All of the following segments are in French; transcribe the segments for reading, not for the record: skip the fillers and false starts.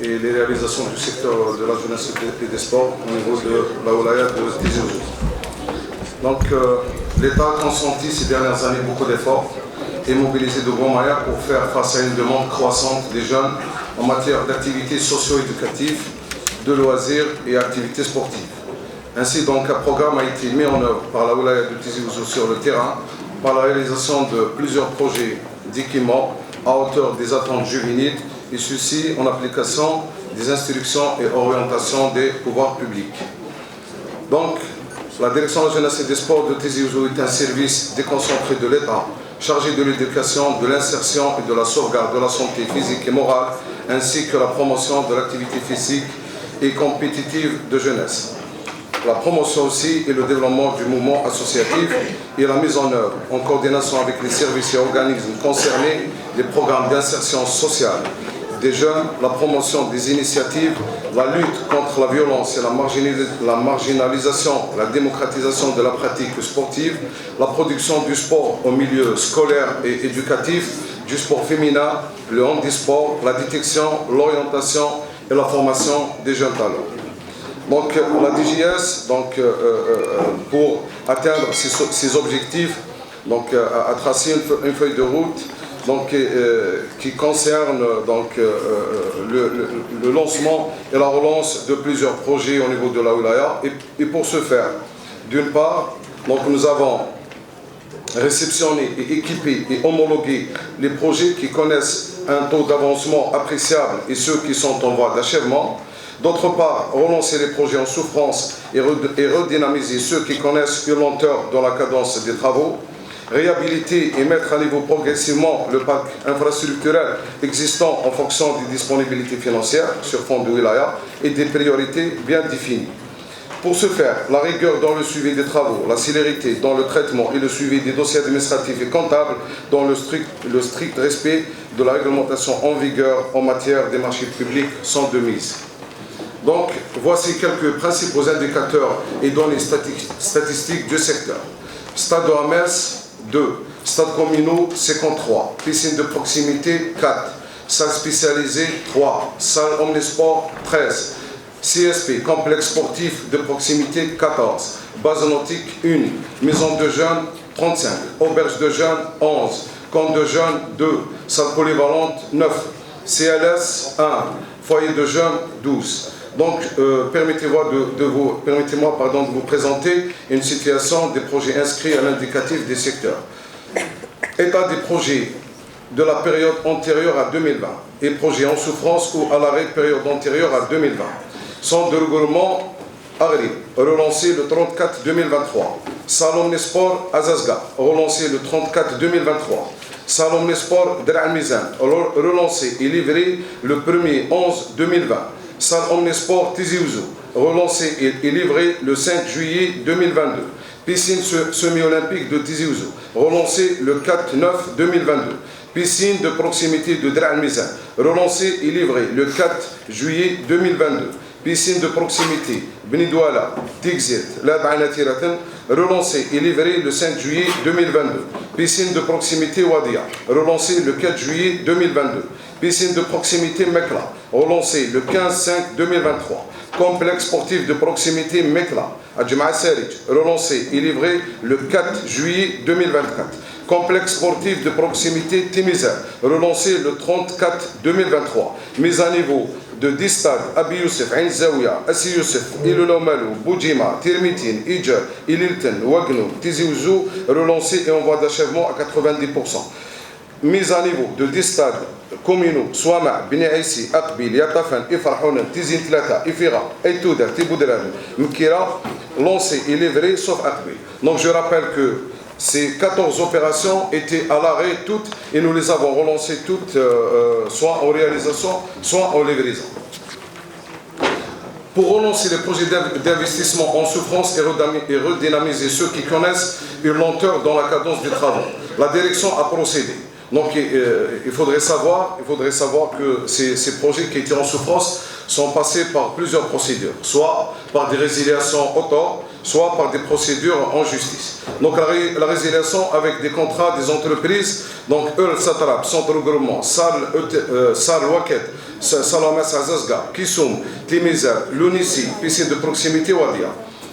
Et les réalisations du secteur de la jeunesse et des sports au niveau de la wilaya de Tizi Ouzou. Donc l'État a consenti ces dernières années beaucoup d'efforts et mobilisé de grands moyens pour faire face à une demande croissante des jeunes en matière d'activités socio-éducatives, de loisirs et activités sportives. Ainsi donc un programme a été mis en œuvre par la wilaya de Tizi Ouzou sur le terrain par la réalisation de plusieurs projets d'équipement à hauteur des attentes juvéniles et ceci en application des instructions et orientations des pouvoirs publics. Donc, la direction de la jeunesse et des sports de Tizi Ouzou est un service déconcentré de l'État, chargé de l'éducation, de l'insertion et de la sauvegarde de la santé physique et morale, ainsi que la promotion de l'activité physique et compétitive de jeunesse. La promotion aussi et le développement du mouvement associatif et la mise en œuvre, en coordination avec les services et organismes concernés, des programmes d'insertion sociale des jeunes, la promotion des initiatives, la lutte contre la violence et la marginalisation, la démocratisation de la pratique sportive, la production du sport au milieu scolaire et éducatif, du sport féminin, le handisport, la détection, l'orientation et la formation des jeunes talents. Donc la DGS, pour atteindre ces objectifs, a tracé une feuille de route qui concerne le lancement et la relance de plusieurs projets au niveau de la wilaya. Et pour ce faire, d'une part, nous avons réceptionné et équipé et homologué les projets qui connaissent un taux d'avancement appréciable et ceux qui sont en voie d'achèvement. D'autre part, relancer les projets en souffrance et redynamiser ceux qui connaissent une lenteur dans la cadence des travaux. Réhabiliter et mettre à niveau progressivement le parc infrastructurel existant en fonction des disponibilités financières sur fond de wilaya et des priorités bien définies. Pour ce faire, la rigueur dans le suivi des travaux, la célérité dans le traitement et le suivi des dossiers administratifs et comptables dans le strict respect de la réglementation en vigueur en matière des marchés publics sont de mise. Donc, voici quelques principaux indicateurs et données statistiques du secteur. Stade de Hamès, 2. Stade communaux, 53. Piscine de proximité, 4. Salle spécialisée, 3. Salle omnisport, 13. CSP, complexe sportif de proximité, 14. Base nautique, 1. Maison de jeunes, 35. Auberge de jeunes, 11. Camp de jeunes, 2. Salle polyvalente, 9. CLS, 1. Foyer de jeunes, 12. Donc, permettez-moi de vous présenter une situation des projets inscrits à l'indicatif des secteurs. État des projets de la période antérieure à 2020 et projets en souffrance ou à l'arrêt période antérieure à 2020. Centre de regroupement Agri, relancé le 34-2023. Salle Omnisport Azazga, relancé le 34-2023. Salle Omnisport Der Al-Mizan, relancé et livré le 1er 11-2020. Salle Omnisport Tizi Ouzou, relancé et livré le 5 juillet 2022. Piscine semi-olympique de Tizi Ouzou, relancé le 4-9-2022. Piscine de proximité de Der Al-Mizan, relancé et livré le 4 juillet 2022. Piscine de proximité Beni Douala, Tigzit, Lad'anatiratan, relancé et livré le 5 juillet 2022. Piscine de proximité Wadia, relancé le 4 juillet 2022. Piscine de proximité Mekla, relancé le 15-5-2023. Complexe sportif de proximité Mekla, Adjma Sarij, relancé et livré le 4 juillet 2024. Complexe sportif de proximité Timiza, relancé le 34-2023. Mise à niveau de 10 stades, Abi Youssef, Ain Zaouia, Assi Youssef, Ilulaumalou, Boudjima, Tirmitin, Idjar, Ililten, Wagnou, Tizi Ouzou, relancé et en voie d'achèvement à 90%. Mise à niveau de 10 stades communaux, Souama, Beni Aïssi, Akbil, Yatafan, Ifrahounen, Tizin Tlata, Ifira, Aïtouda, Tiboudelal, Mkira, lancé et livré sauf Akbil. Donc je rappelle que ces 14 opérations étaient à l'arrêt toutes et nous les avons relancées toutes, soit en réalisation, soit en livraison. Pour relancer les projets d'investissement en souffrance et redynamiser ceux qui connaissent une lenteur dans la cadence du travail, la direction a procédé. Donc il faudrait savoir que ces projets qui étaient en souffrance sont passés par plusieurs procédures, soit par des résiliations auto, soit par des procédures en justice. Donc la résiliation avec des contrats des entreprises, donc Eul Satrap, Centre Regroupement, Sal Waket, Salamas Azazga, Kissoum, Timiza, Lunissi, piscine de proximité Wadia.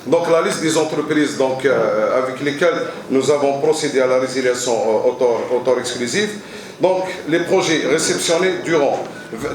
Donc la liste des entreprises donc, avec lesquelles nous avons procédé à la résiliation autor exclusive. Donc les projets réceptionnés durant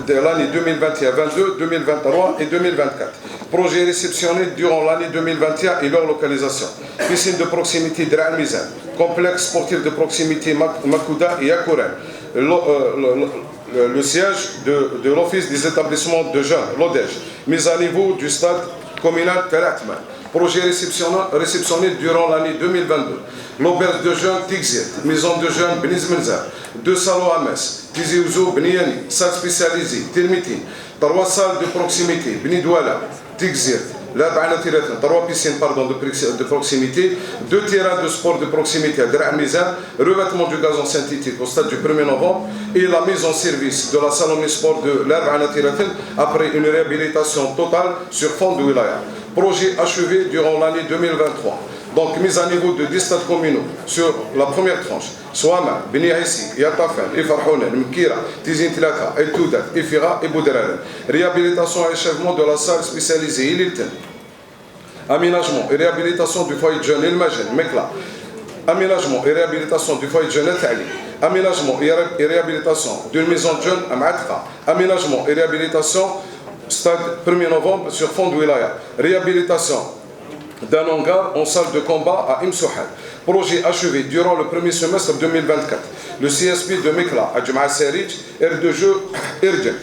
l'année 2021, 2022, 2023 et 2024. Projets réceptionnés durant l'année 2021 et leur localisation. Piscine de proximité Dra Mizan, complexe sportif de proximité Makouda et Akouren. Le siège de l'Office des établissements de jeunes, l'ODEJ, mise à niveau du stade communal Teratman. Projet réceptionné durant l'année 2022. L'auberge de jeunes Tigzit, maison de jeunes Benizmenza, 2 salons à Metz, Tizi Ouzou, Beniani, salle spécialisée, Tirmiti, 3 salles de proximité, Benidouala, Tigzit, 3 piscines de proximité, 2 terrains de sport de proximité à Dra Mizan, revêtement du gazon synthétique au stade du 1er novembre et la mise en service de la salle omnisport de l'Arba après une réhabilitation totale sur fond de wilaya. Projet achevé durant l'année 2023. Donc mise à niveau de 10 stades communaux sur la première tranche. Souama, Beni Aissi, Yatafel, Ifarhounen, Mkira, Tizin Tilaka, El Toudat, Ifira et Bouderalen. Réhabilitation et achèvement de la salle spécialisée Ililten. Aménagement et réhabilitation du foyer de jeunes El Majen, Mekla. Aménagement et réhabilitation du foyer de jeunes El Tali. Aménagement et réhabilitation d'une maison de jeunes à Matka. Aménagement et réhabilitation stade 1er novembre sur fond de wilaya. Réhabilitation d'un hangar en salle de combat à Imsouhal. Projet achevé durant le premier semestre 2024. Le CSP de Mekla à Djum'a Serij, aire de jeu Irgen.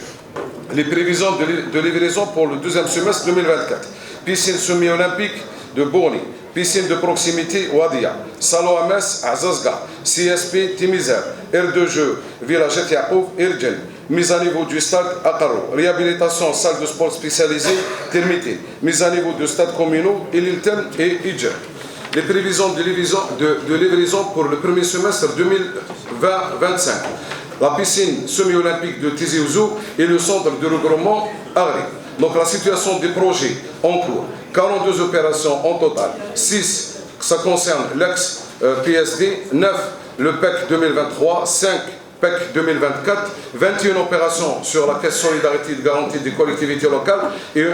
Les prévisions de livraison pour le deuxième semestre 2024. Piscine semi-olympique de Bourni. Piscine de proximité Wadia. Salon à Metz à Zazga. CSP Timizer. Aire de jeu Village Yakoub Irgen. Mise à niveau du stade Akaro, réhabilitation salle de sport spécialisée Termité, mise à niveau de stades communaux Ililten et Idjer. Les prévisions de livraison pour le premier semestre 2020-25. La piscine semi-olympique de Tizi Ouzou et le centre de regroupement Agri. Donc la situation des projets en cours, 42 opérations en total, 6 ça concerne l'ex-PSD, 9 le PEC 2023, 5 PEC 2024, 21 opérations sur la caisse solidarité de garantie des collectivités locales et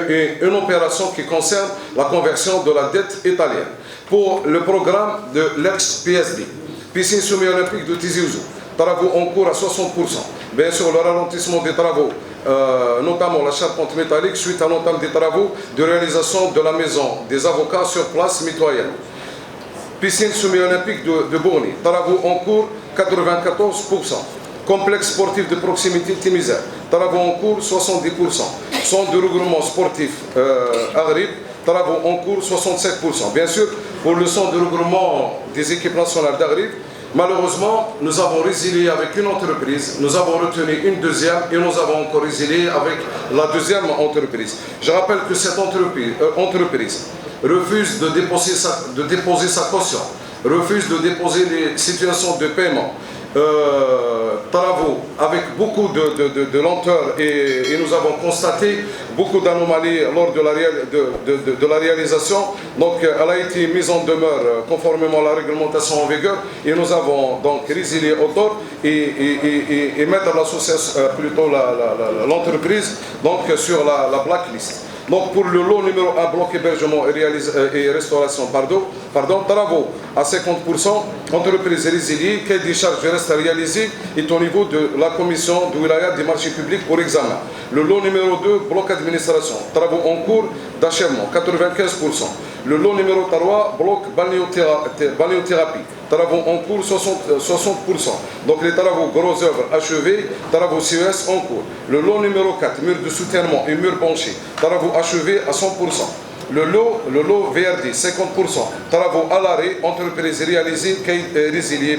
une opération qui concerne la conversion de la dette italienne. Pour le programme de l'ex-PSD, piscine semi-olympique de Tizi Ouzou, travaux en cours à 60%. Bien sûr, le ralentissement des travaux, notamment la charpente métallique, suite à l'entame des travaux de réalisation de la maison des avocats sur place mitoyenne. Piscine semi-olympique de Bourni, travaux en cours 94%. Complexe sportif de proximité Timiza, travaux en cours 70%. Centre de regroupement sportif Aghrib, travaux en cours 67%. Bien sûr, pour le centre de regroupement des équipes nationales d'Aghrib, malheureusement, nous avons résilié avec une entreprise, nous avons retenu une deuxième et nous avons encore résilié avec la deuxième entreprise. Je rappelle que cette entreprise refuse de déposer sa caution, refuse de déposer les situations de paiement, travaux avec beaucoup de lenteur et nous avons constaté beaucoup d'anomalies lors de la réalisation. Donc elle a été mise en demeure conformément à la réglementation en vigueur et nous avons donc résilié autor et mettre l'association, plutôt l'entreprise donc sur la blacklist. Donc pour le lot numéro 1, bloc hébergement et restauration, travaux à 50%, entreprise résiliée, quai des charges reste à réaliser est au niveau de la commission de wilaya des marchés publics pour examen. Le lot numéro 2, bloc administration, travaux en cours d'achèvement, 95%. Le lot numéro 3, bloc balnéothérapie, travaux en cours 60%. Donc les travaux gros œuvres achevés, travaux CES en cours. Le lot numéro 4, mur de soutènement et mur penché, travaux achevés à 100%. Le lot VRD, 50%. Travaux à l'arrêt, entreprise résiliée,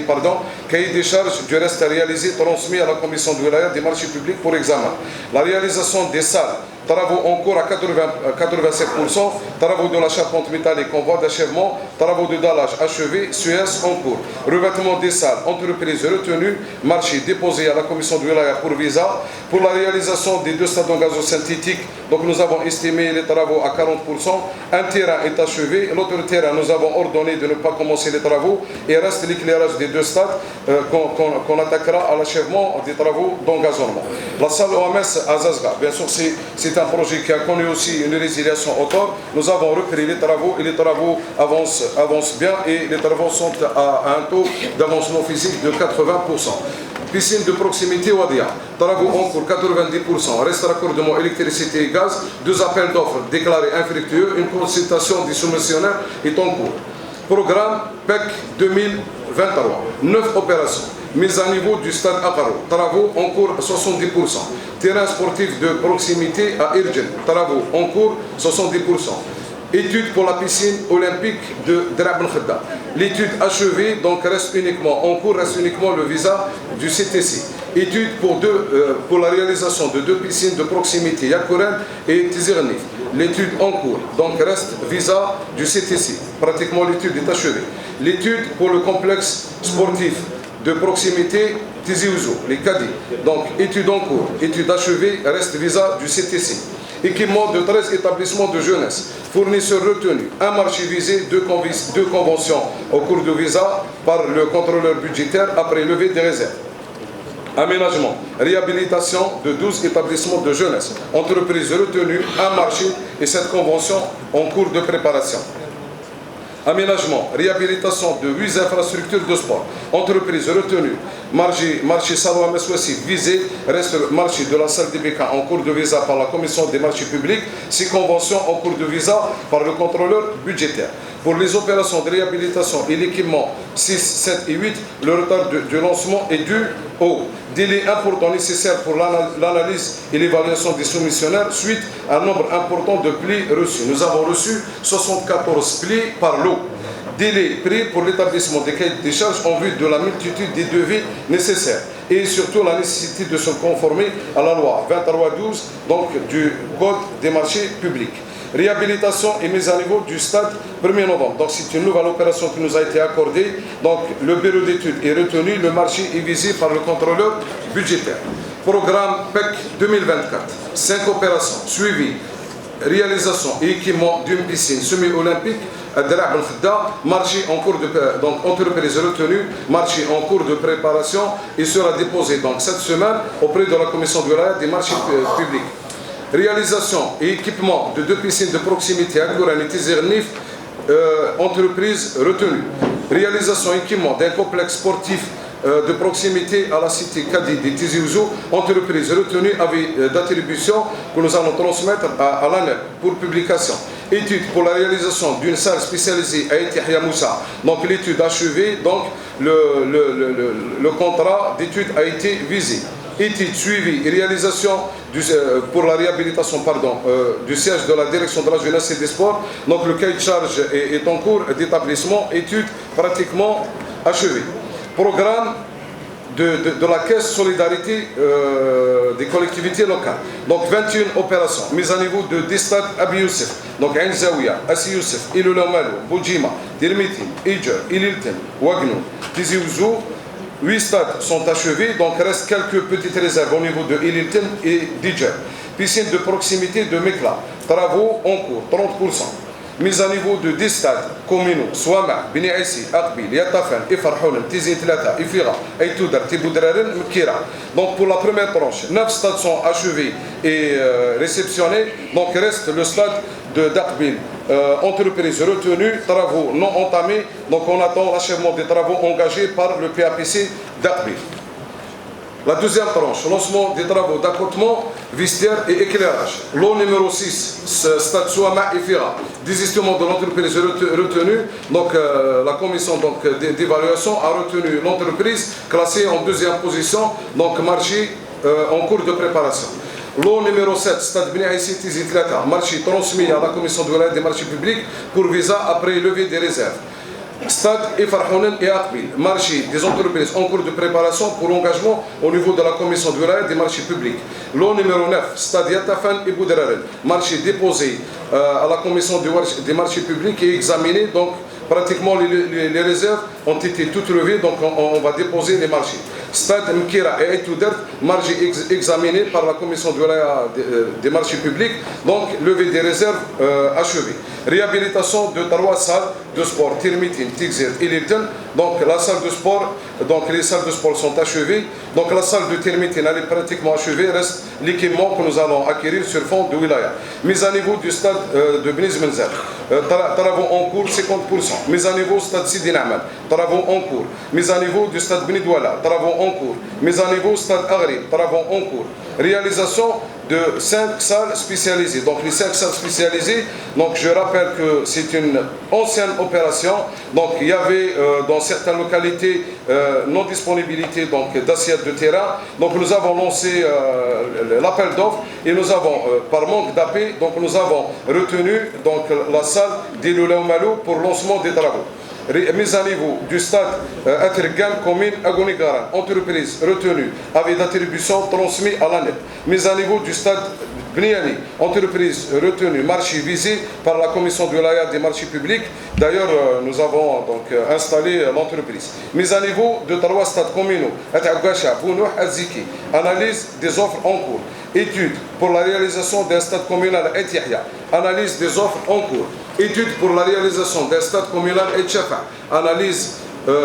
cahier des charges du reste à réaliser, transmis à la commission de wilaya des marchés publics pour examen. La réalisation des salles travaux en cours à 87%, travaux de la charpente métallique en voie d'achèvement, travaux de dallage achevés, Suez en cours, revêtement des salles, entreprise retenue, marché déposé à la commission de wilaya pour visa. Pour la réalisation des 2 stades en gazon synthétique, donc nous avons estimé les travaux à 40%, un terrain est achevé, l'autre terrain nous avons ordonné de ne pas commencer les travaux et reste l'éclairage des 2 stades qu'on attaquera à l'achèvement des travaux d'engazonnement. La salle OMS à Zazga, bien sûr c'est un projet qui a connu aussi une résiliation au tort. Nous avons repris les travaux et les travaux avancent bien et les travaux sont à un taux d'avancement physique de 80%. Piscine de proximité Wadia, travaux en cours 90%, reste raccordement électricité et gaz, 2 appels d'offres déclarés infructueux, une consultation des soumissionnaires est en cours. Programme PEC 2023, 9 opérations. Mise à niveau du stade Akaro, travaux en cours 70%. Terrain sportif de proximité à Irjen, travaux en cours 70%. Étude pour la piscine olympique de Drab el-Khedda. L'étude achevée, donc reste uniquement en cours, reste uniquement le visa du CTC. Étude pour la réalisation de 2 piscines de proximité, Yakouren et Tizirnif. L'étude en cours, donc reste visa du CTC. Pratiquement l'étude est achevée. L'étude pour le complexe sportif de proximité Tizi Ouzou, les Kadi. Donc étude en cours, étude achevée, reste visa du CTC. Équipement de 13 établissements de jeunesse, fournisseurs retenus, un marché visé, 2 conventions au cours de visa par le contrôleur budgétaire après levée des réserves. Aménagement, réhabilitation de 12 établissements de jeunesse, entreprises retenues, un marché et 7 conventions en cours de préparation. Aménagement, réhabilitation de 8 infrastructures de sport, entreprises retenues, marché Salwa Meswessi visé, reste le marché de la salle d'Ibeka en cours de visa par la commission des marchés publics, 6 conventions en cours de visa par le contrôleur budgétaire. Pour les opérations de réhabilitation et l'équipement 6, 7 et 8, le retard du lancement est dû au délai important nécessaire pour l'analyse et l'évaluation des soumissionnaires suite à un nombre important de plis reçus. Nous avons reçu 74 plis par lot. Délai pris pour l'établissement des cahiers de charges en vue de la multitude des devis nécessaires et surtout la nécessité de se conformer à la loi 2312 donc du Code des marchés publics. Réhabilitation et mise à niveau du stade 1er novembre. Donc c'est une nouvelle opération qui nous a été accordée. Donc le bureau d'études est retenu, le marché est visé par le contrôleur budgétaire. Programme PEC 2024, 5 opérations suivies. Réalisation et équipement d'une piscine semi-olympique à Drab el-Khedda, marché en cours de donc entreprise retenue, marché en cours de préparation et sera déposé donc cette semaine auprès de la commission de wilaya des marchés publics. Réalisation et équipement de 2 piscines de proximité à Kouran et Tizirnif, entreprise retenue. Réalisation et équipement d'un complexe sportif de proximité à la cité Kadi de Tizi Ouzou, entreprise retenue avec d'attribution que nous allons transmettre à l'ANEP pour publication. Étude pour la réalisation d'une salle spécialisée à Etihya Moussa. Donc l'étude achevée, donc le contrat d'étude a été visé. Étude suivie et réalisation pour la réhabilitation du siège de la direction de la jeunesse et des sports. Donc le cahier de charge est en cours d'établissement, étude pratiquement achevée. Programme de la caisse solidarité des collectivités locales. Donc 21 opérations, mise à niveau de 10 stades Abi Youssef, donc Ain Zawiya, Assi Youssef, Ilulamalou, Boudjima, Dirmitim, Ijer, Ililtem, Wagnou, Tizi Ouzou. 8 stades sont achevés, donc reste quelques petites réserves au niveau de Ililtem et d'Ijer. Piscine de proximité de Mekla, travaux en cours, 30%. Mise à niveau de 10 stades communaux, Souama, Beni Aissi, Akbil, Yatafan, Ifarhounen, Tizi Tlata, Ifira, Aïtoudar, Tiboudraren, Mkira. Donc pour la première tranche, 9 stades sont achevés et réceptionnés, donc reste le stade d'Akbil. Entreprise retenue, travaux non entamés, donc on attend l'achèvement des travaux engagés par le PAPC d'Akbil. La deuxième tranche, lancement des travaux d'accotement, vestiaire et éclairage. Lot numéro 6, stade Souama et Fira. Désistement de l'entreprise retenue, donc la commission d'évaluation a retenu l'entreprise classée en 2e position, donc marché en cours de préparation. Lot numéro 7, stade Beni Aissi Tizi Tlata, marché transmis à la commission de wilaya des marchés publics pour visa après levée des réserves. Stade Efarhounen et Akbil, marché des entreprises en cours de préparation pour engagement au niveau de la commission de wilaya des marchés publics. Lot numéro 9, Stade Yatafan et Boudraren, marché déposé à la commission des marchés publics et examiné. Donc pratiquement les réserves ont été toutes levées, donc on va déposer les marchés. Stade Mkira et Aitoudert, marché examiné par la commission de wilaya des marchés publics, donc levée des réserves achevée. Réhabilitation de 3 salles de sport, Tirmitin, Tigzir et Lilton. Donc la salle de sport, donc les salles de sport sont achevées. Donc la salle de Tirmitin elle est pratiquement achevée. Reste l'équipement que nous allons acquérir sur fond de wilaya. Mise à niveau du stade de Beniz Menzer. Travaux en cours 50%. Mise à niveau stade Sidi Naman. Travaux en cours. Mise à niveau du stade Benidouala. Travaux en cours. Mise à niveau stade Agri. Travaux en cours. Réalisation de 5 salles spécialisées. Donc les 5 salles spécialisées, donc je rappelle que c'est une ancienne opération. Donc il y avait dans certaines localités non-disponibilité d'assiettes de terrain. Donc nous avons lancé l'appel d'offres et nous avons, par manque d'appel, donc nous avons retenu donc, la salle d'Iloula Malou pour lancement des travaux. Mise à niveau du stade Atergan, commune Agonigaran, entreprise retenue avec d'attribution transmis à l'ANEP. Mise à niveau du stade Bniani, entreprise retenue, marché visé par la commission de wilaya des marchés publics. D'ailleurs, nous avons donc installé l'entreprise. Mise à niveau de 3 stades communaux, Atagasha, Bounouh, Aziki. Analyse des offres en cours. Étude pour la réalisation d'un stade communal à Yahya. Analyse des offres en cours. Étude pour la réalisation d'un stade communal à Tchafa. Analyse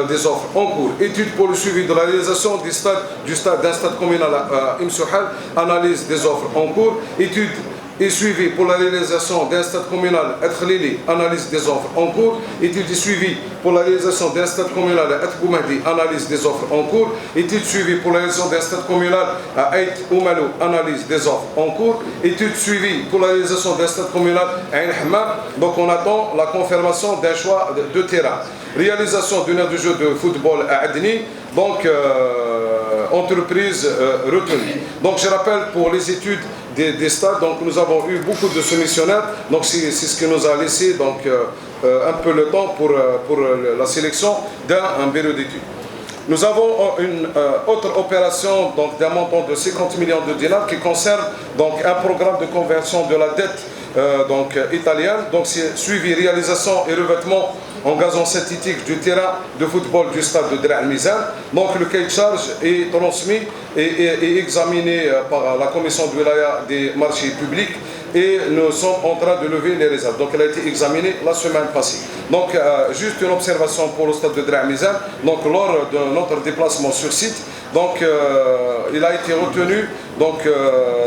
des offres en cours. Étude pour le suivi de la réalisation d'un stade communal à Imsouhal. Analyse des offres en cours. Étude et suivi pour la réalisation d'un stade communal à Khlili. Analyse des offres en cours. Étude et suivi pour la réalisation d'un stade communal à Boumahdi. Analyse des offres en cours. Étude suivie pour la réalisation d'un stade communal à Aït Oumalou. Analyse des offres en cours. Étude suivie pour la réalisation d'un stade communal à Ain Hamad. Donc on attend la confirmation d'un choix de terrain. Réalisation d'une aire de jeu de football à Adni. Donc entreprise retenue. Donc je rappelle pour les études des stades, donc nous avons eu beaucoup de soumissionnaires, donc c'est ce qui nous a laissé donc, un peu le temps pour la sélection d'un bureau d'études. Nous avons une autre opération d'un montant de 50 millions de dinars qui concerne donc, un programme de conversion de la dette italienne. Donc c'est suivi, réalisation et revêtement en gazon synthétique du terrain de football du stade de Dra al-Mizan. Donc le cahier de charge est transmis et examiné par la commission de wilaya des marchés publics et nous sommes en train de lever les réserves. Donc elle a été examinée la semaine passée. Donc juste une observation pour le stade de Dra al-Mizan. Donc lors de notre déplacement sur site, donc il a été retenu donc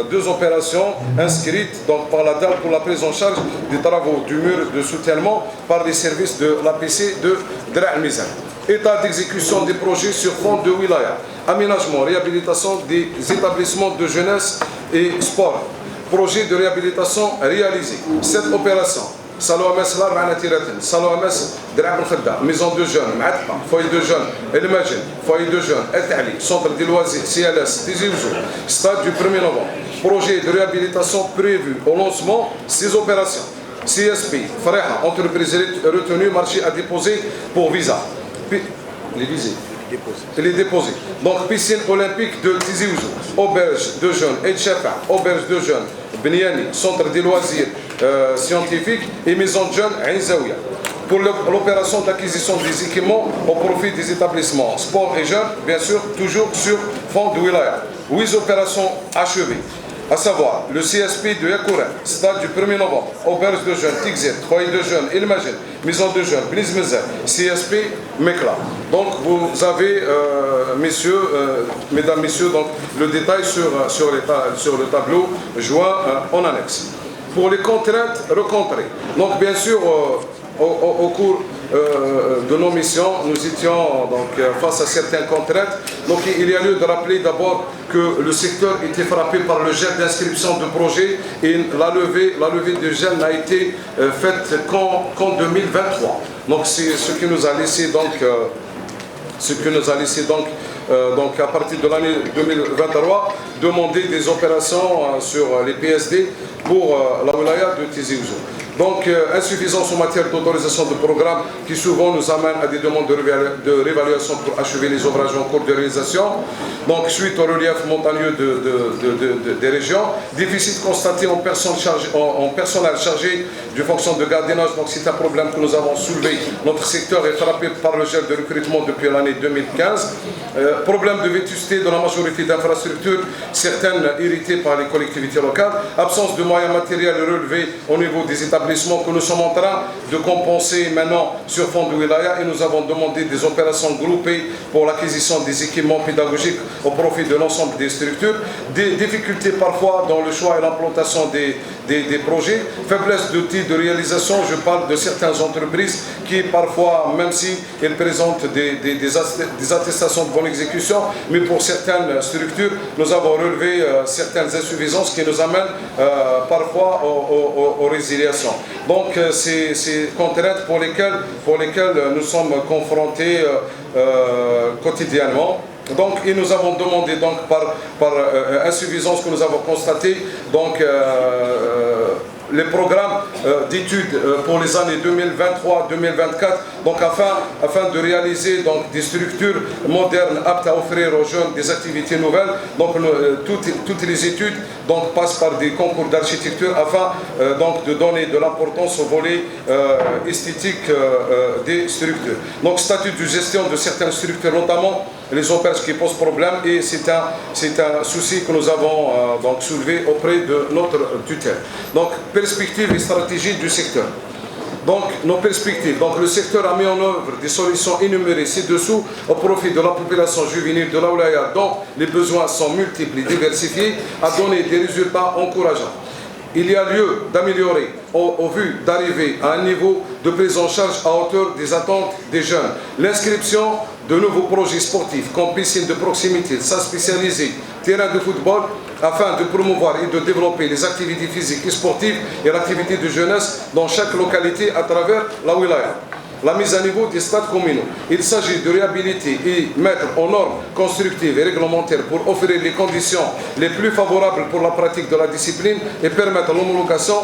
2 opérations inscrites donc par la DAL pour la prise en charge des travaux du mur de soutènement par les services de l'APC de Dra al-Mizan. État d'exécution des projets sur fond de wilaya, aménagement, réhabilitation des établissements de jeunesse et sport. Projet de réhabilitation réalisé. Cette opération, Saloames Larana Tiratin, Saloames Drab al-Khadda, maison de jeunes, Maatpa, foyer de jeunes, El Majin, foyer de jeunes, El Tali, centre des loisirs, CLS, Tizi Ouzou, stade du 1er novembre. Projet de réhabilitation prévu au lancement, 6 opérations. CSP, Fareha, entreprise retenue, marché à déposer pour visa. Les visées. Les déposés. Donc piscine olympique de Tizi Ouzou, auberge de jeunes, El Chafa, auberge de jeunes, Beniani, centre des loisirs scientifiques et maison de jeunes, Ain Zaouia. Pour l'opération d'acquisition des équipements au profit des établissements sport et jeunes, bien sûr, toujours sur fond de wilaya. 8 opérations achevées. À savoir le CSP de Yakouren, stade du 1er novembre, auberge de jeunes, Tigzir, foyer de jeunes, Ilmagine, maison de jeunes, Beniz Menzer, CSP, Mekla. Donc vous avez, mesdames, messieurs, donc, le détail sur le tableau joint en annexe. Pour les contraintes rencontrées, donc bien sûr, au cours de nos missions, nous étions donc, face à certaines contraintes. Donc il y a lieu de rappeler d'abord que le secteur était frappé par le gel d'inscription de projets et la levée de gel n'a été faite qu'en 2023. Donc c'est ce qui nous a laissé donc à partir de l'année 2023, demander des opérations sur les PSD pour la wilaya de Tizi Ouzou. Donc, insuffisance en matière d'autorisation de programme qui souvent nous amène à des demandes de réévaluation pour achever les ouvrages en cours de réalisation. Donc, suite au relief montagneux des régions, déficit constaté en personnel chargé du fonction de gardiennage. Donc, c'est un problème que nous avons soulevé. Notre secteur est frappé par le gel de recrutement depuis l'année 2015. Problème de vétusté de la majorité d'infrastructures, certaines héritées par les collectivités locales. Absence de moyens matériels relevés au niveau des établissements que nous sommes en train de compenser maintenant sur fond de wilaya, et nous avons demandé des opérations groupées pour l'acquisition des équipements pédagogiques au profit de l'ensemble des structures. Des difficultés parfois dans le choix et l'implantation des projets. Faiblesse d'outils de réalisation, je parle de certaines entreprises qui parfois, même si elles présentent des attestations de bonne exécution, mais pour certaines structures, nous avons relevé certaines insuffisances qui nous amènent parfois aux résiliations. Donc, c'est contraintes pour lesquelles nous sommes confrontés quotidiennement. Donc, et nous avons demandé donc par insuffisance que nous avons constatée, donc les programmes d'études pour les années 2023-2024, donc afin de réaliser donc des structures modernes aptes à offrir aux jeunes des activités nouvelles. Donc toutes les études donc passent par des concours d'architecture afin donc de donner de l'importance au volet esthétique des structures. Donc statut de gestion de certaines structures, notamment les auberges qui posent problème, et c'est un souci que nous avons donc soulevé auprès de notre tutelle. Donc perspectives et stratégies du secteur. Donc nos perspectives. Donc le secteur a mis en œuvre des solutions énumérées ci-dessous au profit de la population juvénile de la wilaya, dont les besoins sont multiples et diversifiés, a donné des résultats encourageants. Il y a lieu d'améliorer au vu d'arriver à un niveau de prise en charge à hauteur des attentes des jeunes. L'inscription de nouveaux projets sportifs comme piscine de proximité, salles spécialisées, terrain de football, afin de promouvoir et de développer les activités physiques et sportives et l'activité de jeunesse dans chaque localité à travers la wilaya. La mise à niveau des stades communaux. Il s'agit de réhabiliter et mettre aux normes constructives et réglementaires pour offrir les conditions les plus favorables pour la pratique de la discipline et permettre l'homologation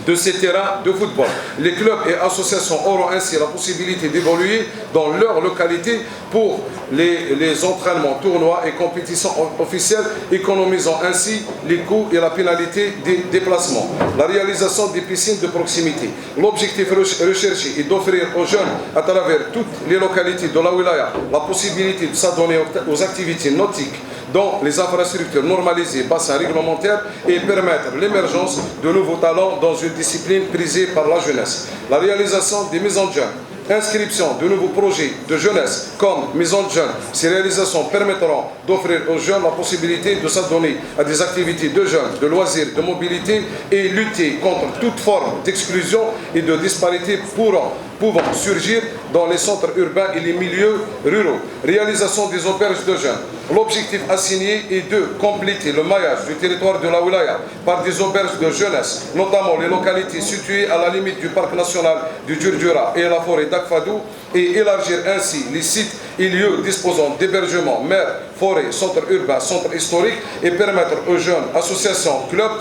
de ces terrains de football. Les clubs et associations auront ainsi la possibilité d'évoluer dans leur localité pour les entraînements, tournois et compétitions officielles, économisant ainsi les coûts et la pénalité des déplacements. La réalisation des piscines de proximité. L'objectif recherché est d'offrir aux jeunes à travers toutes les localités de la wilaya la possibilité de s'adonner aux activités nautiques dans les infrastructures normalisées, bassins réglementaires, et permettre l'émergence de nouveaux talents dans une discipline prisée par la jeunesse. La réalisation des mises en jeunes. Inscription de nouveaux projets de jeunesse comme maison de jeunes. Ces réalisations permettront d'offrir aux jeunes la possibilité de s'adonner à des activités de jeunes, de loisirs, de mobilité, et lutter contre toute forme d'exclusion et de disparité pouvant surgir dans les centres urbains et les milieux ruraux. Réalisation des auberges de jeunes. L'objectif assigné est de compléter le maillage du territoire de la wilaya par des auberges de jeunesse, notamment les localités situées à la limite du parc national du Djurdjura et la forêt d'Akfadou, et élargir ainsi les sites et lieux disposant d'hébergement, mer, forêt, centre urbain, centre historique, et permettre aux jeunes, associations, clubs,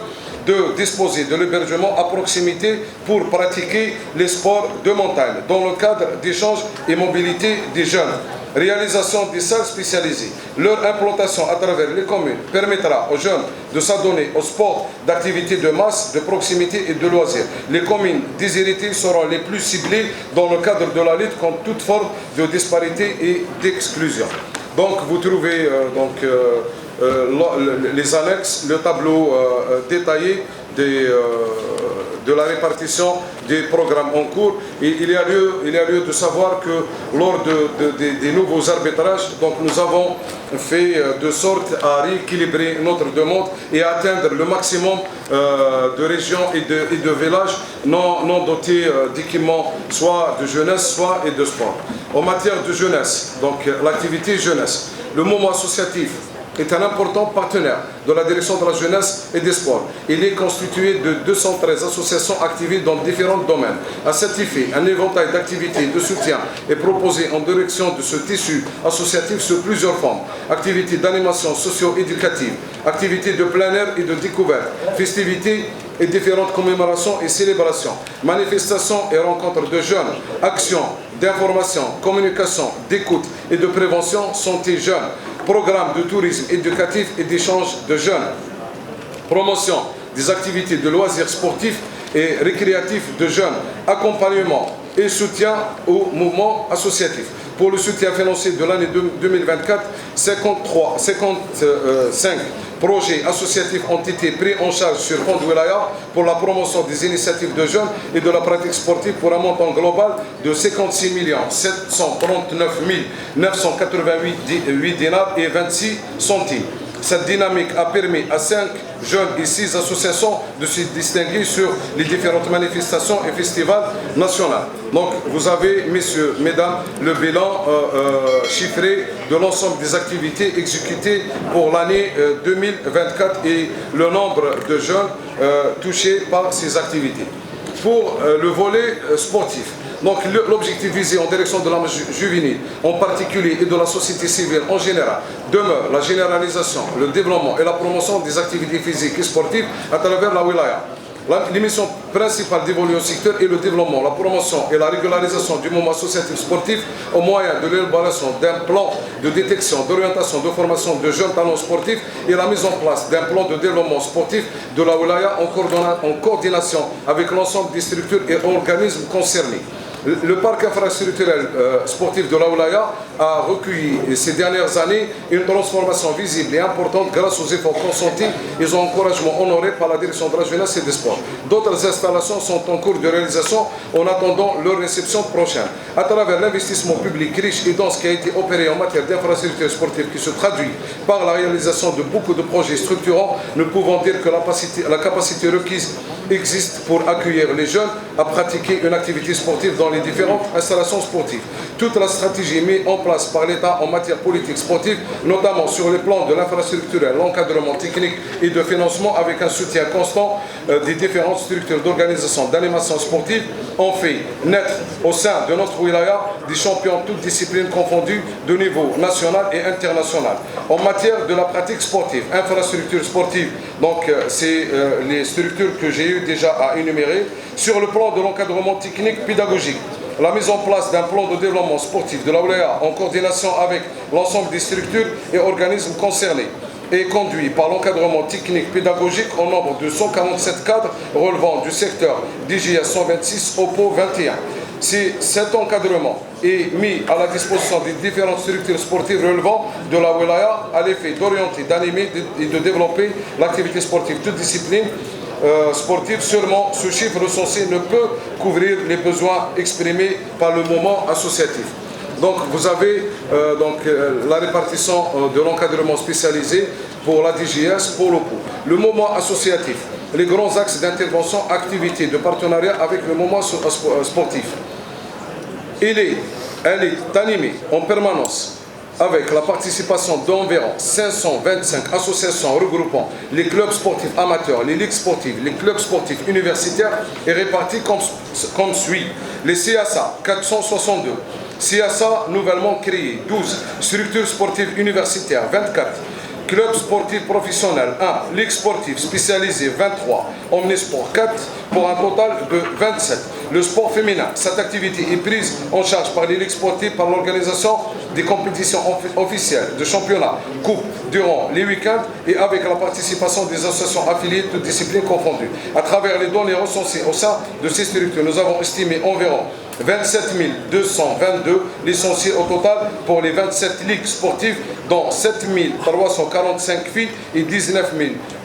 de disposer de l'hébergement à proximité pour pratiquer les sports de montagne dans le cadre d'échanges et mobilité des jeunes. Réalisation des salles spécialisées. Leur implantation à travers les communes permettra aux jeunes de s'adonner au sport d'activités de masse, de proximité et de loisirs. Les communes déshéritées seront les plus ciblées dans le cadre de la lutte contre toute forme de disparité et d'exclusion. Donc vous trouvez les annexes, le tableau détaillé de la répartition des programmes en cours, et il y a lieu de savoir que lors des nouveaux arbitrages, donc nous avons fait de sorte à rééquilibrer notre demande et à atteindre le maximum de régions et de villages non dotés d'équipements, soit de jeunesse, soit et de sport. En matière de jeunesse, donc l'activité jeunesse, le mouvement associatif est un important partenaire de la direction de la jeunesse et des sports. Il est constitué de 213 associations activées dans différents domaines. À cet effet, un éventail d'activités de soutien est proposé en direction de ce tissu associatif sur plusieurs formes. Activités d'animation socio-éducative, activités de plein air et de découverte, festivités et différentes commémorations et célébrations, manifestations et rencontres de jeunes, actions d'information, communication, d'écoute et de prévention, santé jeune, programmes de tourisme éducatif et d'échange de jeunes, promotion des activités de loisirs sportifs et récréatifs de jeunes, accompagnement et soutien au mouvement associatif. Pour le soutien financier de l'année 2024, 55 projets associatifs ont été pris en charge sur Fond Wilaya pour la promotion des initiatives de jeunes et de la pratique sportive pour un montant global de 56 739 988 dinars et 26 centimes. Cette dynamique a permis à 5 jeunes et 6 associations de se distinguer sur les différentes manifestations et festivals nationaux. Donc vous avez, messieurs, mesdames, le bilan chiffré de l'ensemble des activités exécutées pour l'année 2024 et le nombre de jeunes touchés par ces activités. Pour le volet sportif, donc l'objectif visé en direction de la juvénile en particulier et de la société civile en général demeure la généralisation, le développement et la promotion des activités physiques et sportives à travers la wilaya. L'émission principale dévolue au secteur est le développement, la promotion et la régularisation du mouvement associatif sportif au moyen de l'élaboration d'un plan de détection, d'orientation, de formation de jeunes talents sportifs et la mise en place d'un plan de développement sportif de la wilaya en coordination avec l'ensemble des structures et organismes concernés. Le parc infrastructurel sportif de la wilaya a recueilli ces dernières années une transformation visible et importante grâce aux efforts consentis et aux encouragements honorés par la direction de la jeunesse et des sports. D'autres installations sont en cours de réalisation en attendant leur réception prochaine. À travers l'investissement public riche et dense qui a été opéré en matière d'infrastructures sportives qui se traduit par la réalisation de beaucoup de projets structurants, nous pouvons dire que la capacité requise existe pour accueillir les jeunes à pratiquer une activité sportive dans les différentes installations sportives. Toute la stratégie mise en place par l'État en matière politique sportive, notamment sur les plans de l'infrastructure, l'encadrement technique et de financement avec un soutien constant des différentes structures d'organisation d'animation sportive, ont fait naître au sein de notre wilaya des champions toutes disciplines confondues de niveau national et international. En matière de la pratique sportive, infrastructure sportive, donc c'est les structures que j'ai eu déjà à énumérer. Sur le plan de l'encadrement technique pédagogique, la mise en place d'un plan de développement sportif de la wilaya en coordination avec l'ensemble des structures et organismes concernés est conduit par l'encadrement technique pédagogique au nombre de 147 cadres relevant du secteur DGS 126 OPO 21. Si cet encadrement est mis à la disposition des différentes structures sportives relevant de la wilaya à l'effet d'orienter, d'animer et de développer l'activité sportive, toute discipline sportive, seulement ce chiffre recensé ne peut couvrir les besoins exprimés par le mouvement associatif. Donc vous avez la répartition de l'encadrement spécialisé pour la DGS, pour l'OPO. Le mouvement associatif, les grands axes d'intervention, activités de partenariat avec le mouvement sportif. Elle est animée en permanence avec la participation d'environ 525 associations regroupant les clubs sportifs amateurs, les ligues sportives, les clubs sportifs universitaires et répartis comme suit. Les CSA, 462. CSA nouvellement créé, 12. Structures sportives universitaires, 24. Club sportif professionnel 1, Ligue sportive spécialisée 23, Omnisport 4, pour un total de 27. Le sport féminin, cette activité est prise en charge par les ligues sportives par l'organisation des compétitions officielles de championnats, coupes, durant les week-ends et avec la participation des associations affiliées de disciplines confondues. À travers les données recensées au sein de ces structures, nous avons estimé environ 27 222 licenciés au total pour les 27 ligues sportives, dont 7 345 filles et 19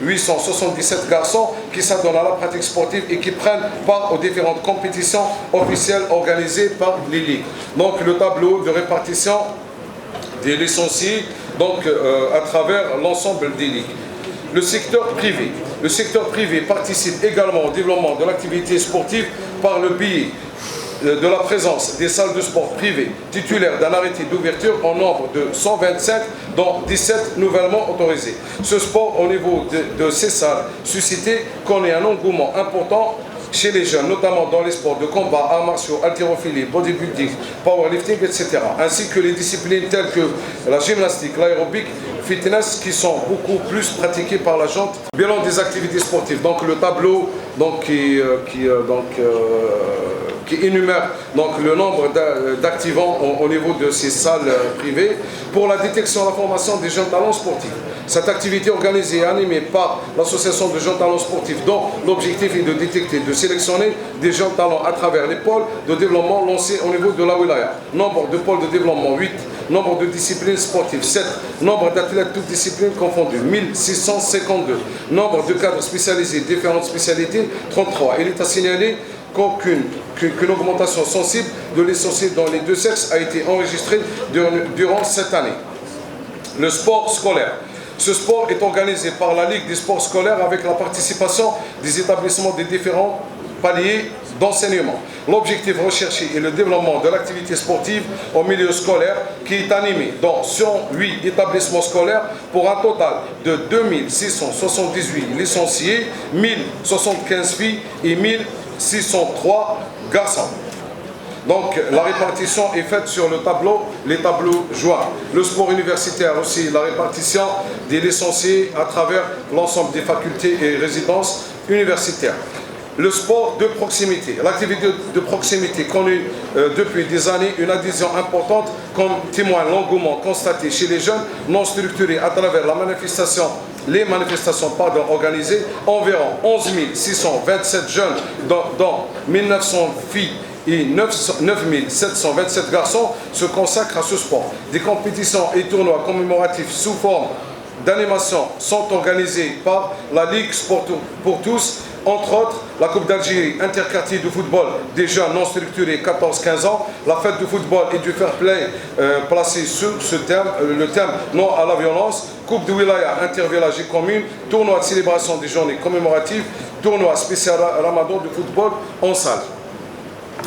877 garçons qui s'adonnent à la pratique sportive et qui prennent part aux différentes compétitions officielles organisées par les ligues. Donc le tableau de répartition des licenciés à travers l'ensemble des ligues. Le secteur privé. Le secteur privé participe également au développement de l'activité sportive par le biais de la présence des salles de sport privées titulaires d'un arrêté d'ouverture en nombre de 125, dont 17 nouvellement autorisées. Ce sport, au niveau de ces salles suscité, connaît un engouement important chez les jeunes, notamment dans les sports de combat, arts martiaux, haltérophilie, bodybuilding, powerlifting, etc. Ainsi que les disciplines telles que la gymnastique, l'aérobic, fitness, qui sont beaucoup plus pratiquées par la gente. Bilan des activités sportives. Donc le tableau qui énumère donc le nombre d'activants au niveau de ces salles privées pour la détection et la formation des jeunes talents sportifs. Cette activité organisée et animée par l'association de jeunes talents sportifs dont l'objectif est de détecter, de sélectionner des jeunes talents à travers les pôles de développement lancés au niveau de la wilaya. Nombre de pôles de développement 8, nombre de disciplines sportives 7, nombre d'athlètes toutes disciplines confondues 1652, nombre de cadres spécialisés, différentes spécialités 33. Il est à signaler qu'une augmentation sensible de licenciés dans les deux sexes a été enregistrée durant cette année. Le sport scolaire. Ce sport est organisé par la Ligue des sports scolaires avec la participation des établissements des différents paliers d'enseignement. L'objectif recherché est le développement de l'activité sportive au milieu scolaire qui est animé dans 108 établissements scolaires pour un total de 2678 licenciés, 1075 filles et 1603 garçons. Donc la répartition est faite sur les tableaux joints. Le sport universitaire aussi, la répartition des licenciés à travers l'ensemble des facultés et résidences universitaires. Le sport de proximité, l'activité de proximité connue depuis des années, une adhésion importante comme témoigne l'engouement constaté chez les jeunes non structurés à travers les manifestations organisées. Environ 11 627 jeunes, dont 1900 filles et 9 727 garçons se consacrent à ce sport. Des compétitions et tournois commémoratifs sous forme d'animation sont organisés par la Ligue Sport pour tous, entre autres la Coupe d'Algérie interquartier de football des jeunes non structurés 14-15 ans, la fête du football et du fair play placée sur le thème non à la violence, Coupe de Wilaya intervillage et commune, tournoi de célébration des journées commémoratives, tournoi spécial Ramadan de football en salle.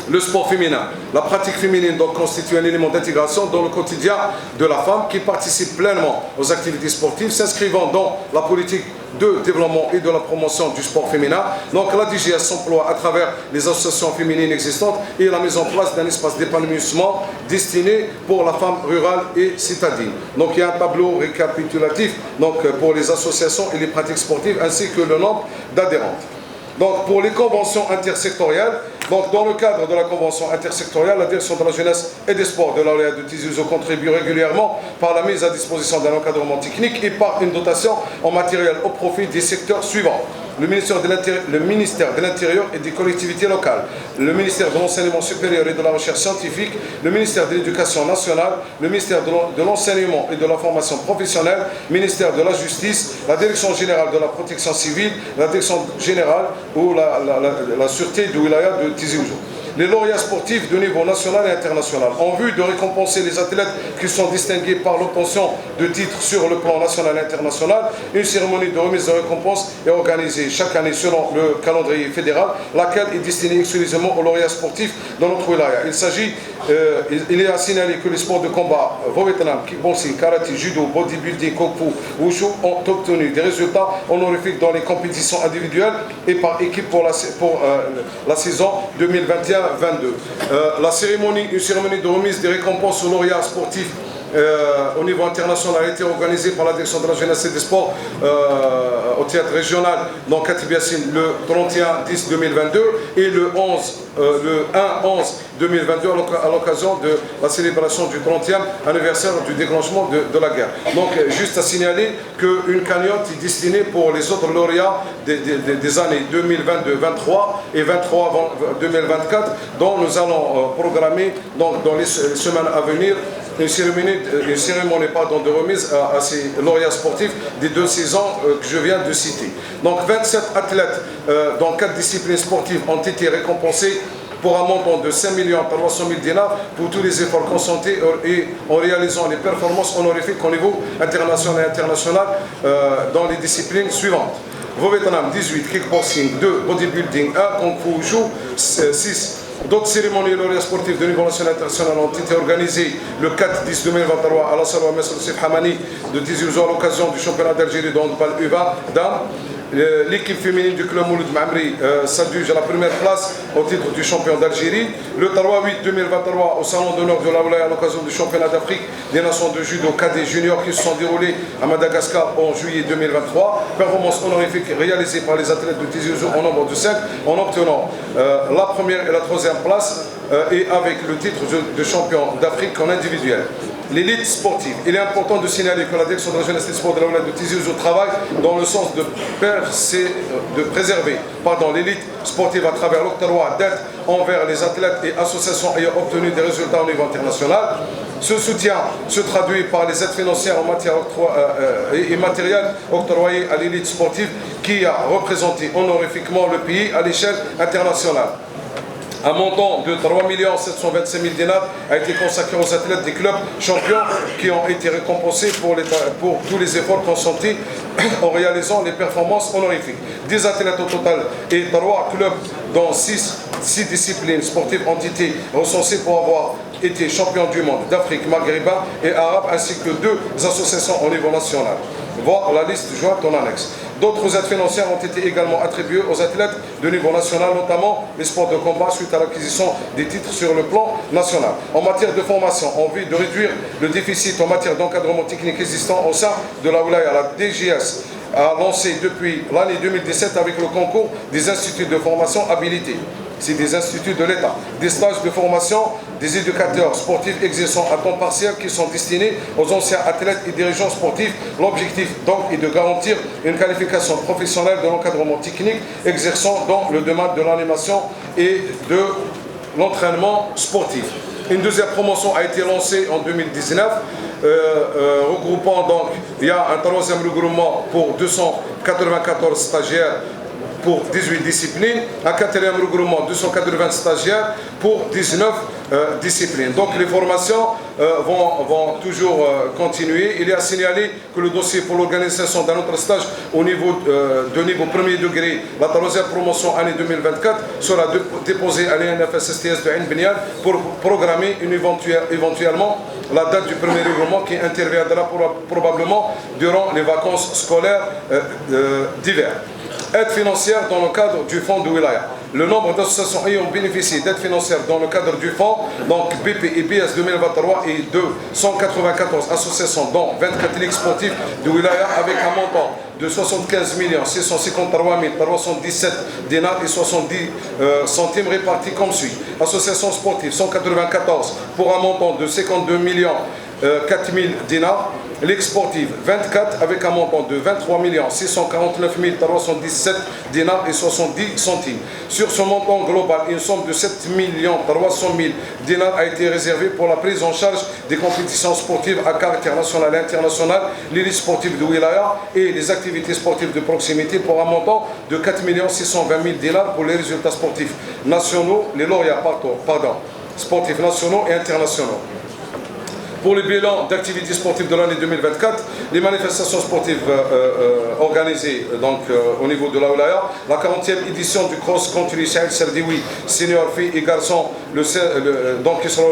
Le sport féminin. La pratique féminine donc constitue un élément d'intégration dans le quotidien de la femme qui participe pleinement aux activités sportives, s'inscrivant dans la politique de développement et de la promotion du sport féminin. Donc la DGS s'emploie à travers les associations féminines existantes et la mise en place d'un espace d'épanouissement destiné pour la femme rurale et citadine. Donc il y a un tableau récapitulatif donc, pour les associations et les pratiques sportives ainsi que le nombre d'adhérentes. Donc pour les conventions intersectorielles, donc dans le cadre de la convention intersectorielle, la direction de la jeunesse et des sports de la wilaya de Tizi Ouzou contribue régulièrement par la mise à disposition d'un encadrement technique et par une dotation en matériel au profit des secteurs suivants. Le ministère de l'Intérieur et des collectivités locales, le ministère de l'Enseignement supérieur et de la Recherche scientifique, le ministère de l'Éducation nationale, le ministère de l'Enseignement et de la formation professionnelle, le ministère de la Justice, la Direction générale de la protection civile, la Direction générale ou la Sûreté de Wilaya de Tizi Ouzou. Les lauréats sportifs de niveau national et international. En vue de récompenser les athlètes qui sont distingués par l'obtention de titres sur le plan national et international, une cérémonie de remise de récompense est organisée chaque année selon le calendrier fédéral, laquelle est destinée exclusivement aux lauréats sportifs dans notre wilaya. Il est à signaler que les sports de combat, Vietnam, kickboxing, karaté, judo, bodybuilding, kung fu, wushu ont obtenu des résultats honorifiques dans les compétitions individuelles et par équipe pour la saison 2021-22. Une cérémonie de remise des récompenses aux lauréats sportifs au niveau international a été organisée par la direction de la jeunesse et des sports au théâtre régional dans Katibiassine le 31-10-2022 et le 1-11-2022 à l'occasion de la célébration du 30e anniversaire du déclenchement de la guerre. Donc juste à signaler qu'une cagnotte est destinée pour les autres lauréats des années 2022-23 et 23-2024 dont nous allons programmer donc, dans les semaines à venir une cérémonie de remise à ces lauréats sportifs des 2 saisons que je viens de citer. Donc 27 athlètes dans 4 disciplines sportives ont été récompensés pour un montant de 5 300 000 dinars pour tous les efforts consentis et en réalisant les performances honorifiques au niveau international et international dans les disciplines suivantes. Vietnam 18, kickboxing 2, bodybuilding 1, kung fu wushu 6. D'autres cérémonies lauréats sportifs de niveau national et international ont été organisées le 4-10-2023 à la salle Messr Sif Hamani de Tizi Ouzou à l'occasion du championnat d'Algérie de handball U20 dames. L'équipe féminine du club Mouloud Mamri s'adjuge à la première place au titre du champion d'Algérie. Le 3-8-2023 au Salon d'honneur de la Oulaya à l'occasion du championnat d'Afrique des nations de judo cadet junior qui se sont déroulés à Madagascar en juillet 2023. Performance honorifique réalisée par les athlètes de Tizi Ouzou en nombre de 5 en obtenant la première et la troisième place et avec le titre de champion d'Afrique en individuel. L'élite sportive. Il est important de signaler que la direction de la jeunesse et des sports de la Oulaya de Tizi Ouzou travaille dans le sens de préserver l'élite sportive à travers l'octroi d'aide envers les athlètes et associations ayant obtenu des résultats au niveau international. Ce soutien se traduit par les aides financières en matière et matériel octroyées à l'élite sportive qui a représenté honorifiquement le pays à l'échelle internationale. Un montant de 3 725 000 dinars a été consacré aux athlètes des clubs champions qui ont été récompensés pour tous les efforts consentis en réalisant les performances honorifiques. 10 athlètes au total et 3 clubs dans 6 disciplines sportives ont été recensés pour avoir été champions du monde d'Afrique, maghrébin et arabe, ainsi que 2 associations au niveau national. Voir la liste jointe en annexe. D'autres aides financières ont été également attribuées aux athlètes de niveau national, notamment les sports de combat, suite à l'acquisition des titres sur le plan national. En matière de formation, en vue de réduire le déficit en matière d'encadrement technique existant au sein de la Oulaya, la DGS a lancé depuis l'année 2017 avec le concours des instituts de formation habilités. C'est des instituts de l'État, des stages de formation des éducateurs sportifs exerçant à temps partiel qui sont destinés aux anciens athlètes et dirigeants sportifs. L'objectif donc est de garantir une qualification professionnelle de l'encadrement technique exerçant dans le domaine de l'animation et de l'entraînement sportif. Une deuxième promotion a été lancée en 2019, regroupant donc, il y a un troisième regroupement pour 294 stagiaires pour 18 disciplines, un quatrième regroupement 280 stagiaires pour 19 disciplines. Donc les formations vont toujours continuer. Il est à signaler que le dossier pour l'organisation d'un autre stage au niveau de niveau premier degré, la troisième promotion année 2024, sera déposé à l'INFSSTS de Ain Bnial pour programmer éventuellement la date du premier regroupement qui interviendra probablement durant les vacances scolaires d'hiver. Aide financière dans le cadre du fonds de Wilaya. Le nombre d'associations ayant bénéficié d'aide financière dans le cadre du fonds, donc BP et BS 2023, est de 194 associations, dont 24 ligues sportives de Wilaya, avec un montant de 75 653 317 dinars et 70 centimes répartis comme suit. Associations sportives 194 pour un montant de 52 4 000 dinars. Ligue sportive 24 avec un montant de 23 649 317 dinars et 70 centimes. Sur ce montant global, une somme de 7 300 000 dinars a été réservée pour la prise en charge des compétitions sportives à caractère national et international, l'élite sportive de Wilaya et les activités sportives de proximité pour un montant de 4 620 000 dinars pour les résultats sportifs nationaux, les lauréats sportifs nationaux et internationaux. Pour le bilan d'activités sportives de l'année 2024, les manifestations sportives organisées au niveau de la Oulaya, la 40e édition du Cross Country Saïd Serdioui, senior filles et garçons, qui sera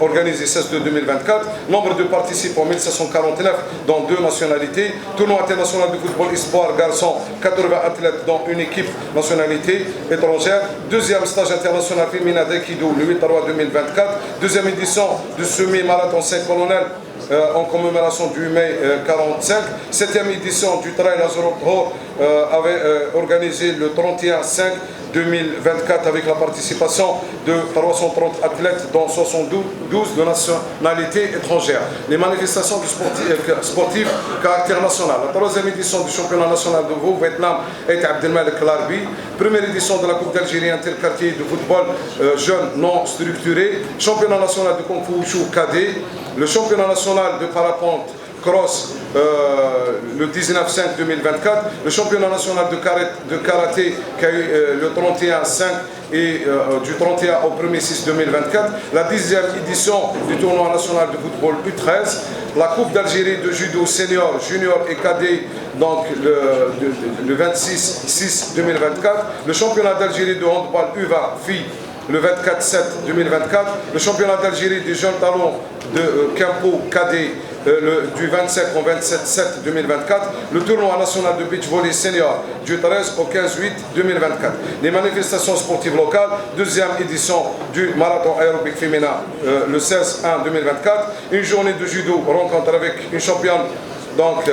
organisé 16-2 2024, nombre de participants 1749 dans 2 nationalités, tournoi international de football espoir garçons, 80 athlètes dans une équipe nationalité étrangère, deuxième stage international féminin d'Aikido le 8-3 2024, deuxième édition de semi-marathon Saint-Colonel en commémoration du mai 45, 7e édition du Trail Azurot avait organisé le 31-5 2024 avec la participation de 330 athlètes dont 72 de nationalité étrangère. Les manifestations sportives caractère national. La 3e édition du championnat national de Vaud, Vietnam, et Abdelmalek Larbi. Première édition de la Coupe d'Algérie interquartier de football jeune non structuré. Championnat national de Kung Fu Wushu cadet. Le championnat national de parapente cross le 19-5 2024, le championnat national de karaté qui a eu le 31-5 et du 31 au 1er 6 2024, la 10e édition du tournoi national de football U13, la Coupe d'Algérie de judo senior, junior et cadet donc le 26-6 2024, le championnat d'Algérie de handball U20 filles le 24-7 2024, le championnat d'Algérie des jeunes talents de Campo cadet du 25 au 27-7 2024, le tournoi national de beach volley senior du 13 au 15-8 2024. Les manifestations sportives locales, deuxième édition du marathon aérobic féminin le 16-1 2024, une journée de judo, rencontre avec une championne donc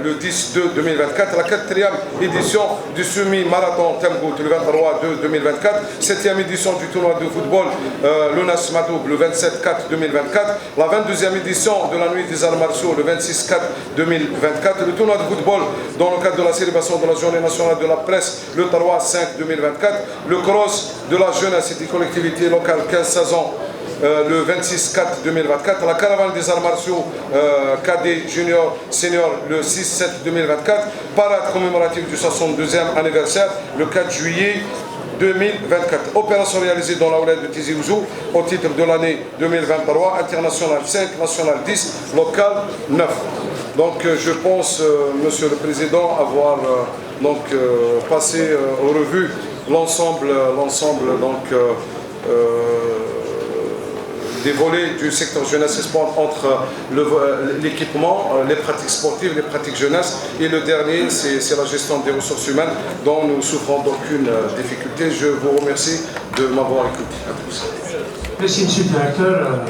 le 10-2 2024, la quatrième édition du semi-marathon Temgout le 23-2 2024, septième édition du tournoi de football l'ONAS Madoub le 27-4 2024, la 22e édition de la nuit des arts martiaux le 26-4 2024, le tournoi de football dans le cadre de la célébration de la journée nationale de la presse le 3-5 2024, le cross de la jeunesse et des collectivités locales 15-16 ans le 26-4 2024, la caravane des arts martiaux cadet junior senior le 6-7 2024, parade commémorative du 62e anniversaire le 4 juillet 2024. Opération réalisée dans la Ouled de Tizi Ouzou au titre de l'année 2023, international 5, national 10, local 9. Donc je pense, Monsieur le Président, avoir passé en revue l'ensemble des volets du secteur jeunesse et sport entre l'équipement, les pratiques sportives, les pratiques jeunesse, et le dernier, c'est la gestion des ressources humaines dont nous souffrons d'aucune difficulté. Je vous remercie de m'avoir écouté. À tous. Merci, Monsieur le Directeur.